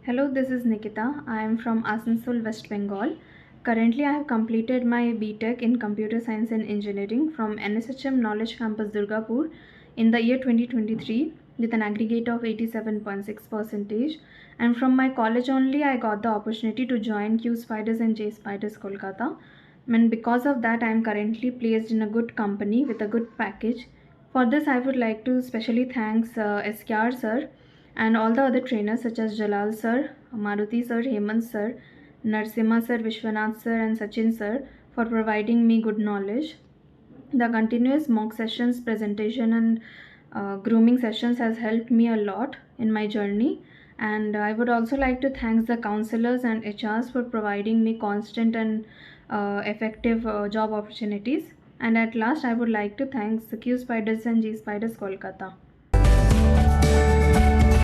Hello, this is Nikita. I am from Asansol, West Bengal. Currently, I have completed my B.Tech in Computer Science and Engineering from NSHM Knowledge Campus, Durgapur in the year 2023 with an aggregate of 87.6%. And from my college only, I got the opportunity to join QSpiders and JSpiders Kolkata. And because of that, I am currently placed in a good company with a good package. For this, I would like to specially thanks SKR sir and all the other trainers such as Jalal sir, Maruti sir, Hemant sir, Narsimha sir, Vishwanath sir and Sachin sir for providing me good knowledge. The continuous mock sessions, presentation and grooming sessions has helped me a lot in my journey. And I would also like to thank the counselors and HRs for providing me constant and effective job opportunities. And at last, I would like to thank the QSpiders and GSpiders Kolkata.